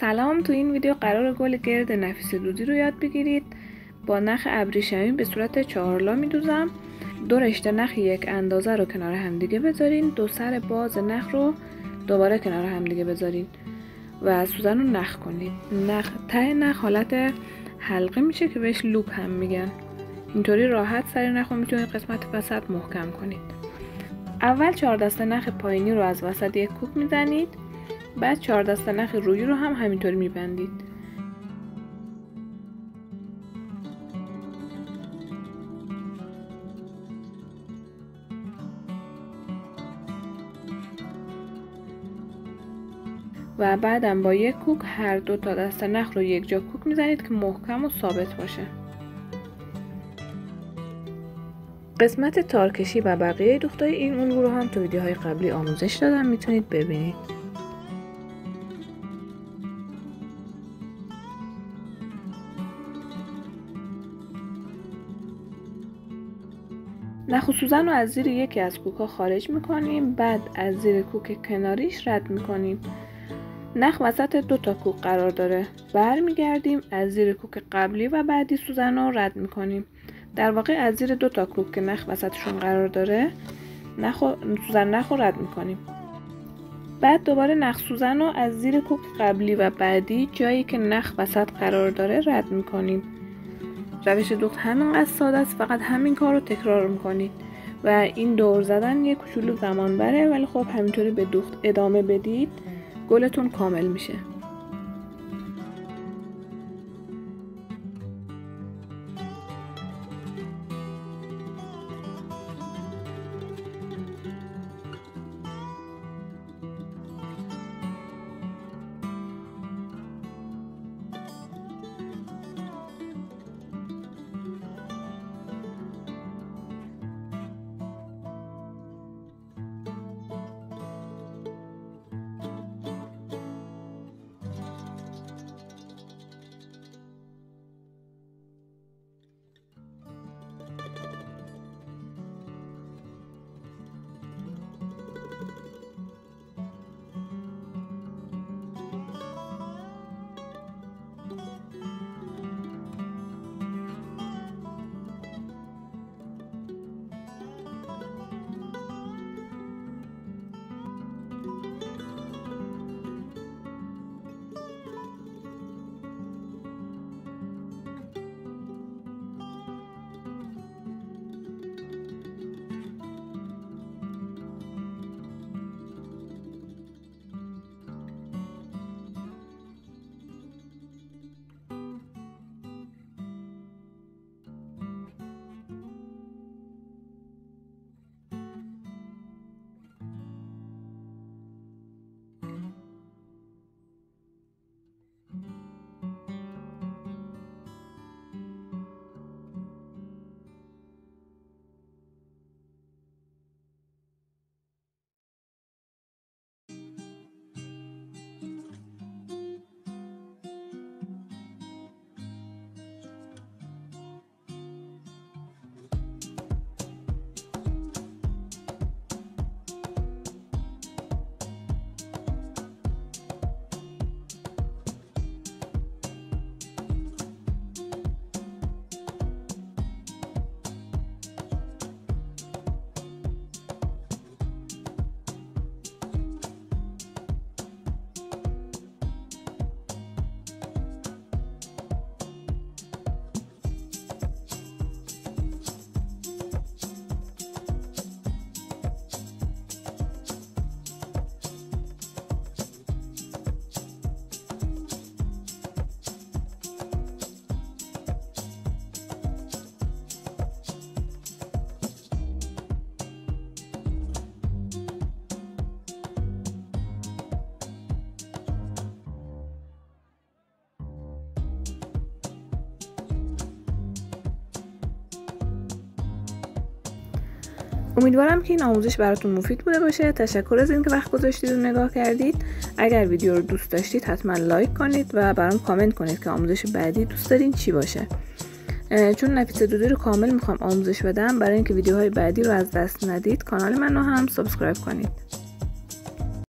سلام، تو این ویدیو قرار گل گرد نفیس دودی رو یاد بگیرید. با نخ ابریشمی به صورت 4 لا میدوزم. 2 رشته نخ یک اندازه رو کنار همدیگه بذارین. 2 سر باز نخ رو دوباره کنار همدیگه بذارین و سوزن رو نخ کنید. ته نخ حالت حلقه میشه که بهش لوپ هم میگن. اینطوری راحت سر نخ رو میتونید قسمت وسط محکم کنید. اول 4 دسته نخ پایینی رو از وسط یک کوک میزنید. بعد 4 دسته نخ رویی رو هم همینطوری میبندید. و بعدم با یک کوک هر 2 تا دسته نخ رو یک جا کوک میزنید که محکم و ثابت باشه. قسمت تارکشی و بقیه دوختای این الگو رو هم تو ویدیوهای قبلی آموزش دادم، میتونید ببینید. نخ و سوزن رو از زیر یکی از کوک‌ها خارج میکنیم. بعد از زیر کوک کناریش رد میکنیم. نخ وسط 2 تا کوک قرار داره. برمیگردیم از زیر کوک قبلی و بعدی سوزن رو رد میکنیم. در واقع از زیر 2 تا کوک که نخ وسطشون قرار داره سوزن نخ رو رد میکنیم. بعد دوباره نخ سوزن رو از زیر کوک قبلی و بعدی جایی که نخ وسط قرار داره رد میکنیم. روش دوخت همینقدر ساده است، فقط همین کار رو تکرار میکنید و این دور زدن یک کوچولو زمان بره، ولی خب همینطوری به دوخت ادامه بدید گلتون کامل میشه. امیدوارم که این آموزش براتون مفید بوده باشه. تشکر از اینکه وقت گذاشتید و نگاه کردید. اگر ویدیو رو دوست داشتید حتما لایک کنید و برام کامنت کنید که آموزش بعدی دوست دارین چی باشه. چون نفیس دودی رو کامل میخوام آموزش بدم، برای اینکه ویدیوهای بعدی رو از دست ندید کانال منو هم سابسکرایب کنید.